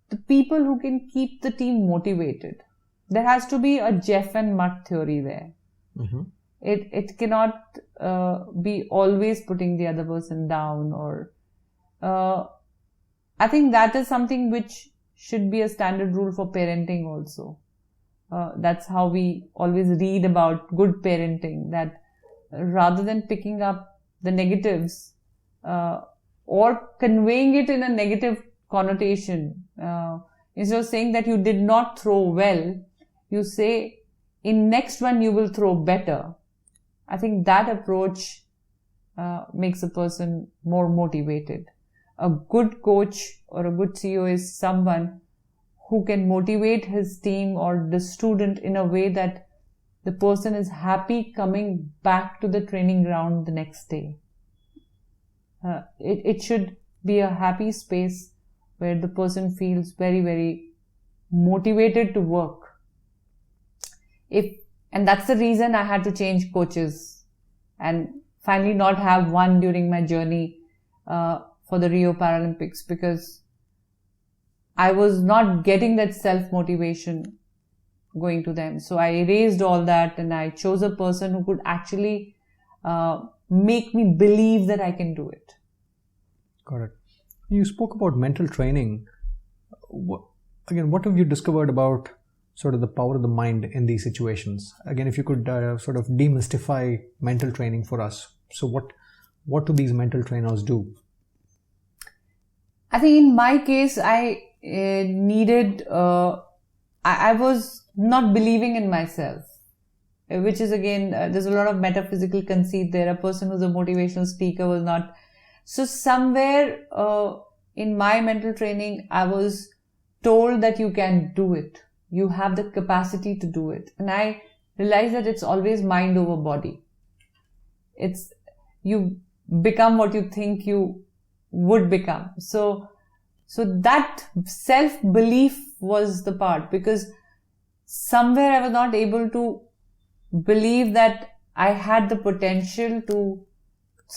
the people who can keep the team motivated. There has to be a Jeff and Mutt theory there. Mm-hmm. It cannot be always putting the other person down, or I think that is something which should be a standard rule for parenting also. That's how we always read about good parenting, that rather than picking up the negatives or conveying it in a negative connotation, instead of saying that you did not throw well, you say, in next one you will throw better. I think that approach makes a person more motivated. A good coach or a good CEO is someone who can motivate his team or the student in a way that the person is happy coming back to the training ground the next day. It should be a happy space where the person feels very, very motivated to work. And that's the reason I had to change coaches and finally not have one during my journey for the Rio Paralympics, because I was not getting that self-motivation going to them. So I erased all that and I chose a person who could actually make me believe that I can do it. Got it. You spoke about mental training. Again, what have you discovered about sort of the power of the mind in these situations? Again, if you could sort of demystify mental training for us. So what do these mental trainers do? I think in my case, I needed, I was not believing in myself, which is again, there's a lot of metaphysical conceit there. A person who's a motivational speaker was not. So somewhere in my mental training, I was told that you can do it. You have the capacity to do it. And I realized that it's always mind over body. It's, you become what you think you would become. So that self-belief was the part, because somewhere I was not able to believe that I had the potential to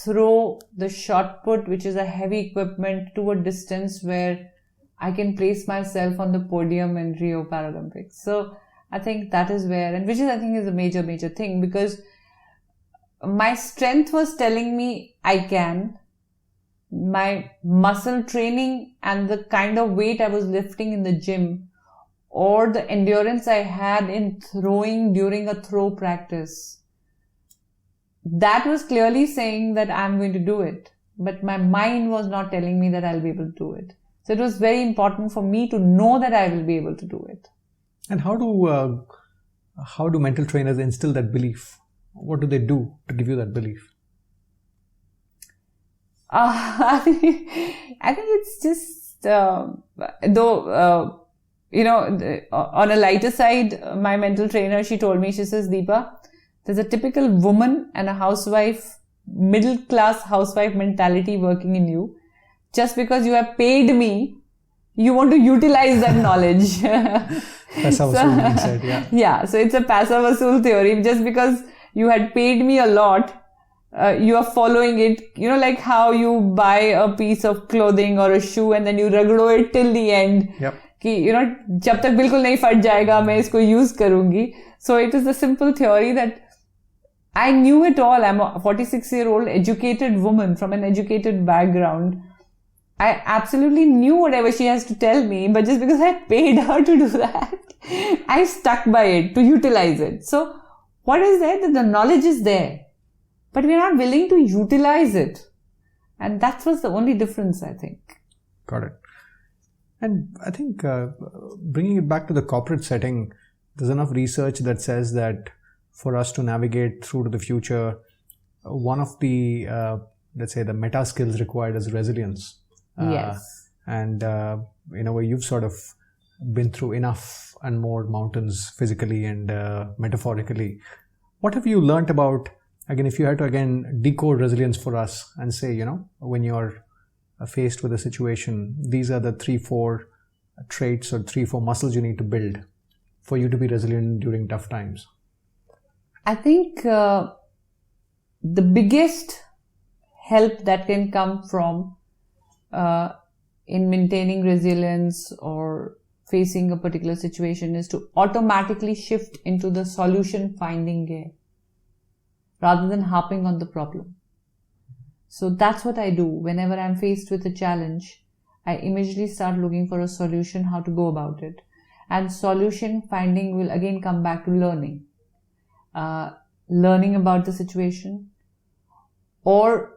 throw the shot put, which is a heavy equipment, to a distance where I can place myself on the podium in Rio Paralympics. So I think that is where, and which is, I think, is a major, major thing, because my strength was telling me I can. My muscle training and the kind of weight I was lifting in the gym, or the endurance I had in throwing during a throw practice, that was clearly saying that I'm going to do it. But my mind was not telling me that I'll be able to do it. So it was very important for me to know that I will be able to do it. And how do mental trainers instill that belief? What do they do to give you that belief? I think it's just, on a lighter side, my mental trainer, she told me, she says, Deepa, there's a typical woman and a housewife, middle class housewife mentality working in you. Just because you have paid me, you want to utilize that knowledge. Paisa vasool being said, yeah. Yeah, so it's a paisa vasool theory. Just because you had paid me a lot, you are following it, like how you buy a piece of clothing or a shoe and then you ragdo it till the end. Yep. कि जब तक बिल्कुल नहीं फट जाएगा मैं इसको use करूंगी. So it is a simple theory that I knew it all. I'm a 46-year-old educated woman from an educated background. I absolutely knew whatever she has to tell me, but just because I paid her to do that, I stuck by it to utilize it. So what is there? That the knowledge is there, but we're not willing to utilize it. And that was the only difference, I think. Got it. And I think bringing it back to the corporate setting, there's enough research that says that for us to navigate through to the future, one of the, let's say, the meta skills required is resilience. Yes. And in a way, you've sort of been through enough and more mountains physically and metaphorically. What have you learnt about, again, if you had to again decode resilience for us and say, when you're faced with a situation, these are the 3-4 traits or 3-4 muscles you need to build for you to be resilient during tough times? I think the biggest help that can come from in maintaining resilience or facing a particular situation is to automatically shift into the solution finding gear rather than harping on the problem. So that's what I do. Whenever I'm faced with a challenge, I immediately start looking for a solution, how to go about it. And solution finding will again come back to learning. Learning about the situation. Or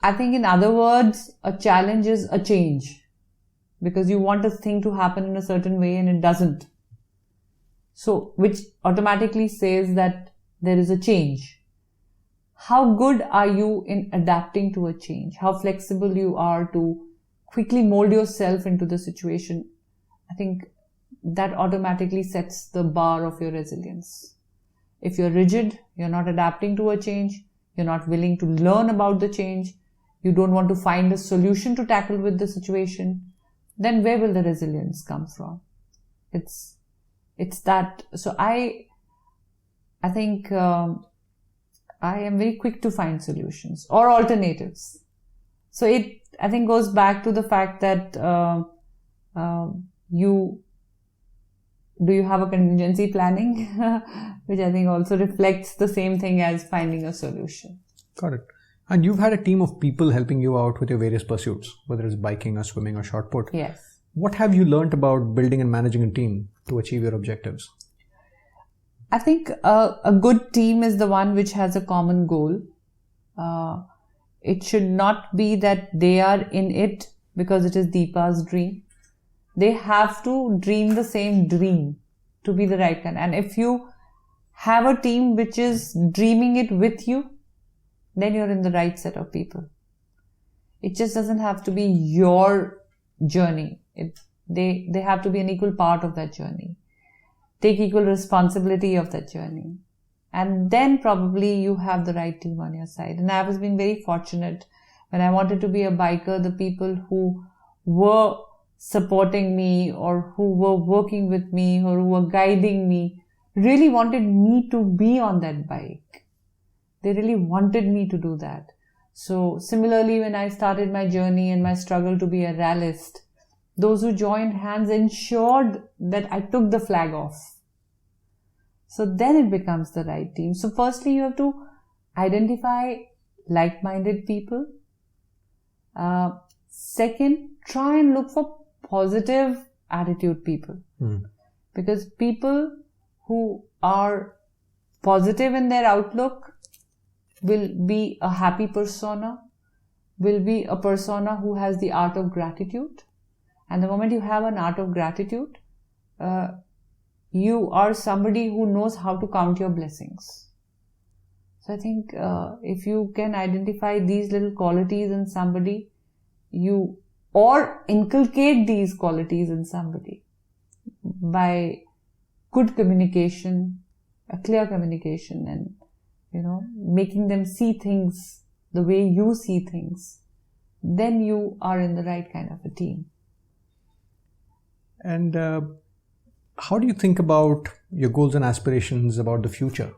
I think in other words, a challenge is a change. Because you want a thing to happen in a certain way and it doesn't. So, which automatically says that there is a change. How good are you in adapting to a change? How flexible you are to quickly mold yourself into the situation? I think that automatically sets the bar of your resilience. If you're rigid, you're not adapting to a change, you're not willing to learn about the change, you don't want to find a solution to tackle with the situation, then where will the resilience come from? It's that. So I think I am very quick to find solutions or alternatives. So it, I think, goes back to the fact that do you have a contingency planning, which I think also reflects the same thing as finding a solution. Got it. And you've had a team of people helping you out with your various pursuits, whether it's biking or swimming or shot put. Yes. What have you learned about building and managing a team to achieve your objectives? I think a good team is the one which has a common goal. It should not be that they are in it because it is Deepa's dream. They have to dream the same dream to be the right kind. And if you have a team which is dreaming it with you, then you're in the right set of people. It just doesn't have to be your journey. They have to be an equal part of that journey. Take equal responsibility of that journey. And then probably you have the right team on your side. And I was being very fortunate when I wanted to be a biker, the people who were supporting me or who were working with me or who were guiding me really wanted me to be on that bike. They really wanted me to do that. So similarly, when I started my journey and my struggle to be a rallist, those who joined hands ensured that I took the flag off. So then it becomes the right team. So firstly, you have to identify like-minded people. Second, try and look for positive attitude people. Because people who are positive in their outlook will be a happy persona, will be a persona who has the art of gratitude. And the moment you have an art of gratitude, you are somebody who knows how to count your blessings. So I think if you can identify these little qualities in somebody, or inculcate these qualities in somebody by good communication, a clear communication, and making them see things the way you see things, then you are in the right kind of a team. And how do you think about your goals and aspirations about the future?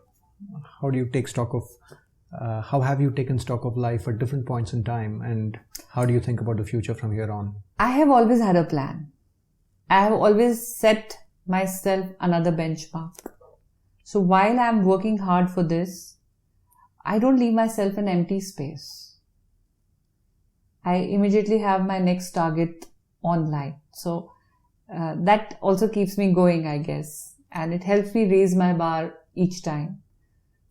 How do you take stock of, how have you taken stock of life at different points in time, and how do you think about the future from here on? I have always had a plan. I have always set myself another benchmark. So while I'm working hard for this, I don't leave myself an empty space. I immediately have my next target online. So that also keeps me going, I guess. And it helps me raise my bar each time.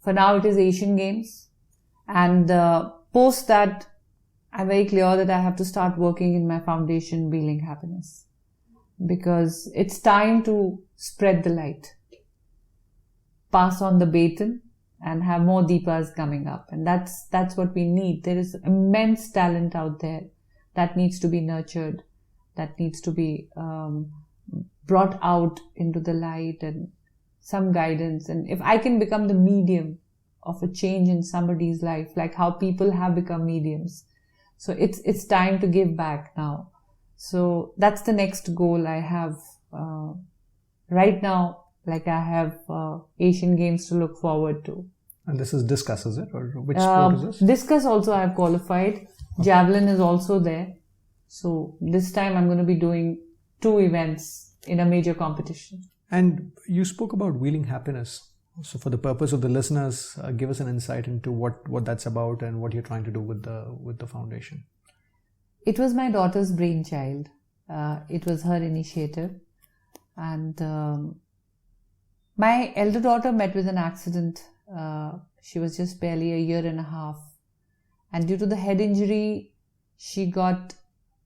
For now, it is Asian Games. And post that, I'm very clear that I have to start working in my foundation, Wheeling Happiness. Because it's time to spread the light. Pass on the baton and have more Deepas coming up. And that's what we need. There is immense talent out there that needs to be nurtured, that needs to be brought out into the light, and some guidance. And if I can become the medium of a change in somebody's life, like how people have become mediums. So it's time to give back now. So that's the next goal I have. Right now, Like I have Asian Games to look forward to. And this is discus, is it? Or which sport is this? Discus also I have qualified. Javelin is also there. So this time I'm going to be doing 2 events in a major competition. And you spoke about wheeling happiness. So for the purpose of the listeners, give us an insight into what that's about and what you're trying to do with the foundation. It was my daughter's brainchild. It was her initiative. And my elder daughter met with an accident. She was just barely a year and a half. And due to the head injury, she got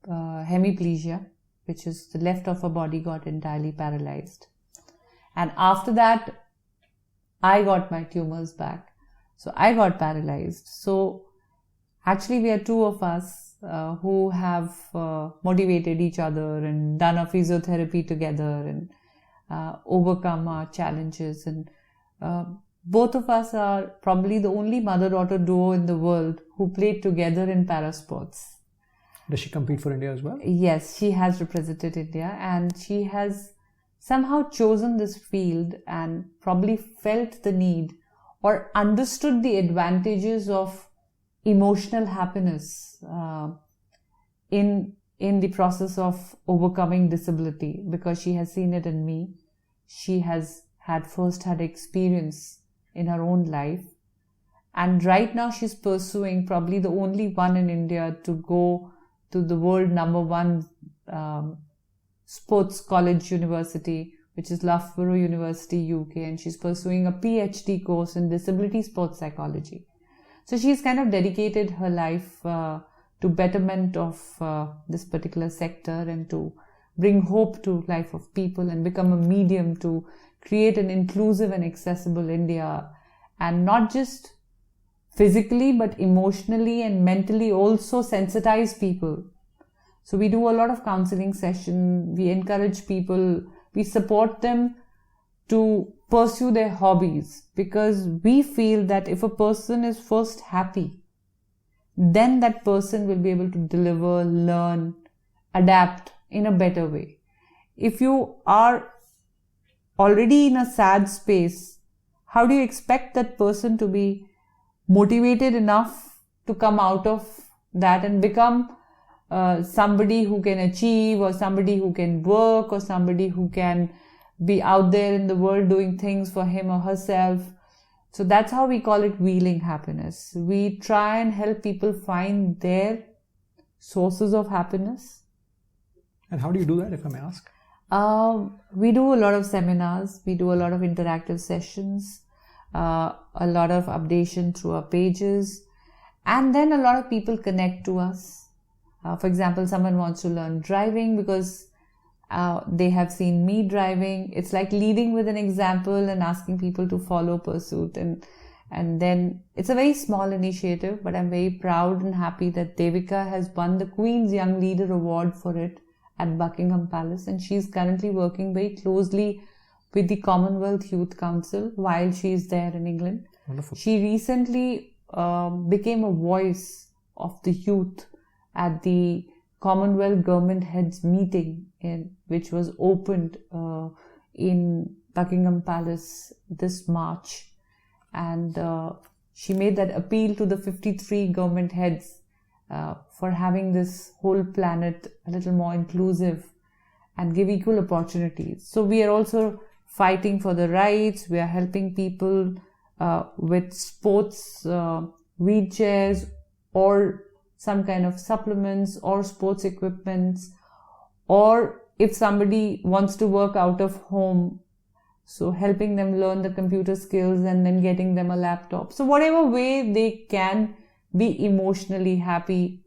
hemiplegia, which is the left of her body got entirely paralyzed. And after that, I got my tumors back. So I got paralyzed. So actually we are 2 of us who have motivated each other and done a physiotherapy together and overcome our challenges. And both of us are probably the only mother-daughter duo in the world who played together in parasports. Does she compete for India as well? Yes, she has represented India, and she has somehow chosen this field and probably felt the need or understood the advantages of emotional happiness in the process of overcoming disability, because she has seen it in me. She has had first-hand experience in her own life, and right now she's pursuing probably the only one in India to go to the world #1 sports college university, which is Loughborough University, UK, and she's pursuing a PhD course in disability sports psychology. So she's kind of dedicated her life to betterment of this particular sector and to bring hope to life of people and become a medium to create an inclusive and accessible India, and not just physically but emotionally and mentally also sensitize people. So we do a lot of counseling sessions, we encourage people, we support them to pursue their hobbies, because we feel that if a person is first happy, then that person will be able to deliver, learn, adapt in a better way. If you are already in a sad space, how do you expect that person to be motivated enough to come out of that and become somebody who can achieve, or somebody who can work, or somebody who can be out there in the world doing things for him or herself? So that's how we call it wheeling happiness. We try and help people find their sources of happiness. And how do you do that, if I may ask? We do a lot of seminars, we do a lot of interactive sessions, a lot of updation through our pages, and then a lot of people connect to us. For example, someone wants to learn driving because they have seen me driving. It's like leading with an example and asking people to follow pursuit. And then it's a very small initiative, but I'm very proud and happy that Devika has won the Queen's Young Leader Award for it at Buckingham Palace, and she's currently working very closely with the Commonwealth Youth Council while she's there in England. Wonderful. She recently became a voice of the youth at the Commonwealth Government Heads meeting, which was opened in Buckingham Palace this March. And she made that appeal to the 53 government heads for having this whole planet a little more inclusive and give equal opportunities. So we are also fighting for the rights. We are helping people with sports wheelchairs or some kind of supplements or sports equipments, or if somebody wants to work out of home, so helping them learn the computer skills and then getting them a laptop. So whatever way they can be emotionally happy,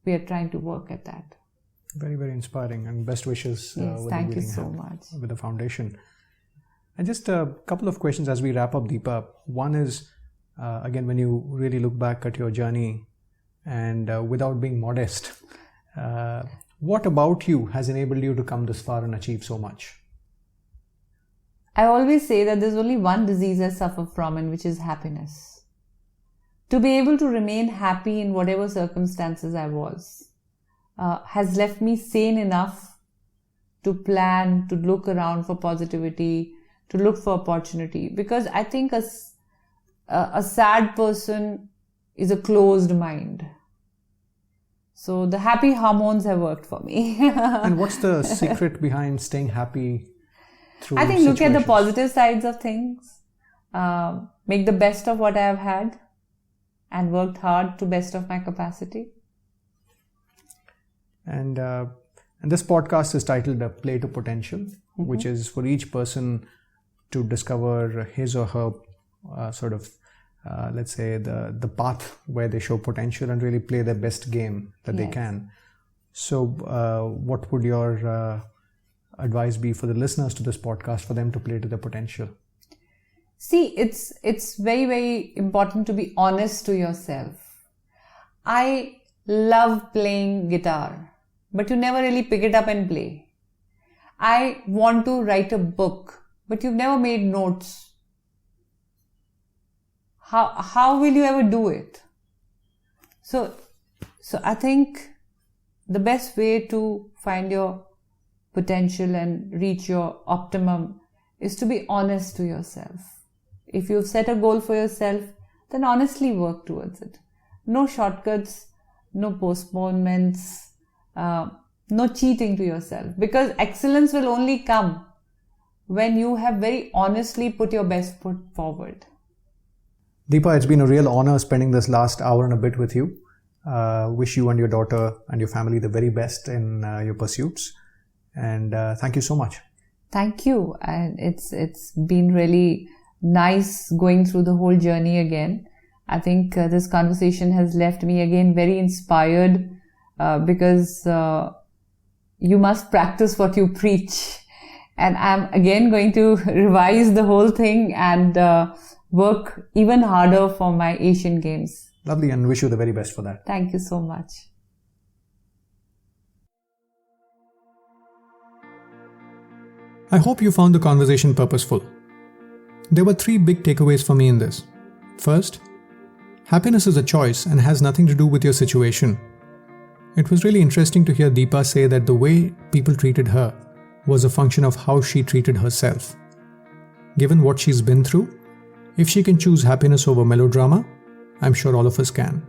we are trying to work at that. Very, very inspiring, and best wishes yes, with thank the you so much. With the foundation. And just a couple of questions as we wrap up, Deepa. One is, again, when you really look back at your journey, and without being modest, what about you has enabled you to come this far and achieve so much? I always say that there's only one disease I suffer from, and which is happiness. To be able to remain happy in whatever circumstances I was has left me sane enough to plan, to look around for positivity, to look for opportunity, because I think a sad person is a closed mind. So the happy hormones have worked for me. And what's the secret behind staying happy through I think look at the situations? positive sides of things. Make the best of what I have had and worked hard to best of my capacity. And this podcast is titled Play to Potential, which is for each person to discover his or her let's say the path where they show potential and really play their best game that they can. So what would your advice be for the listeners to this podcast for them to play to their potential? See, it's very, very important to be honest to yourself. I love playing guitar, but you never really pick it up and play. I want to write a book, but you've never made notes. How will you ever do it? So I think the best way to find your potential and reach your optimum is to be honest to yourself. If you've set a goal for yourself, then honestly work towards it. No shortcuts, no postponements, no cheating to yourself, because excellence will only come when you have very honestly put your best foot forward. Deepa, it's been a real honor spending this last hour and a bit with you. Wish you and your daughter and your family the very best in your pursuits. And thank you so much. Thank you. And it's been really nice going through the whole journey again. I think this conversation has left me again very inspired because you must practice what you preach. And I'm again going to revise the whole thing and work even harder for my Asian Games. Lovely, and wish you the very best for that. Thank you so much. I hope you found the conversation purposeful. There were 3 big takeaways for me in this. First, happiness is a choice and has nothing to do with your situation. It was really interesting to hear Deepa say that the way people treated her was a function of how she treated herself. Given what she's been through, if she can choose happiness over melodrama, I'm sure all of us can.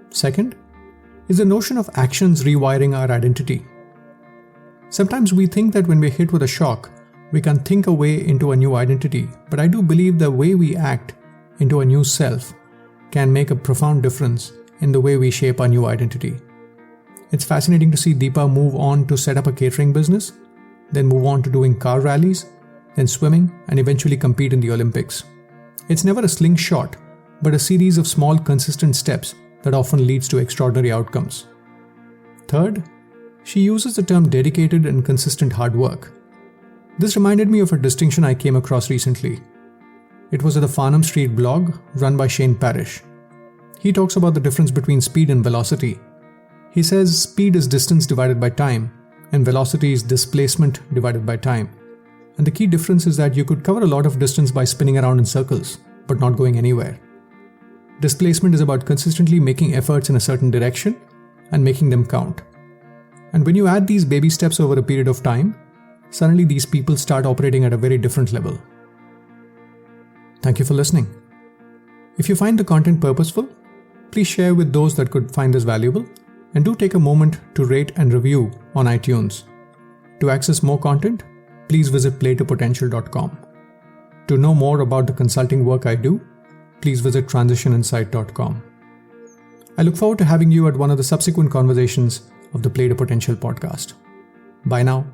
Second, is the notion of actions rewiring our identity. Sometimes we think that when we're hit with a shock, we can think a way into a new identity, but I do believe the way we act into a new self can make a profound difference in the way we shape our new identity. It's fascinating to see Deepa move on to set up a catering business, then move on to doing car rallies, then swimming, and eventually compete in the Olympics. It's never a slingshot, but a series of small, consistent steps that often leads to extraordinary outcomes. Third, she uses the term dedicated and consistent hard work. This reminded me of a distinction I came across recently. It was at the Farnham Street blog run by Shane Parrish. He talks about the difference between speed and velocity. He says speed is distance divided by time, and velocity is displacement divided by time. And the key difference is that you could cover a lot of distance by spinning around in circles, but not going anywhere. Displacement is about consistently making efforts in a certain direction and making them count. And when you add these baby steps over a period of time, suddenly these people start operating at a very different level. Thank you for listening. If you find the content purposeful, please share with those that could find this valuable, and do take a moment to rate and review on iTunes. To access more content, please visit playtopotential.com. To know more about the consulting work I do, please visit transitioninsight.com. I look forward to having you at one of the subsequent conversations of the Play to Potential podcast. Bye now.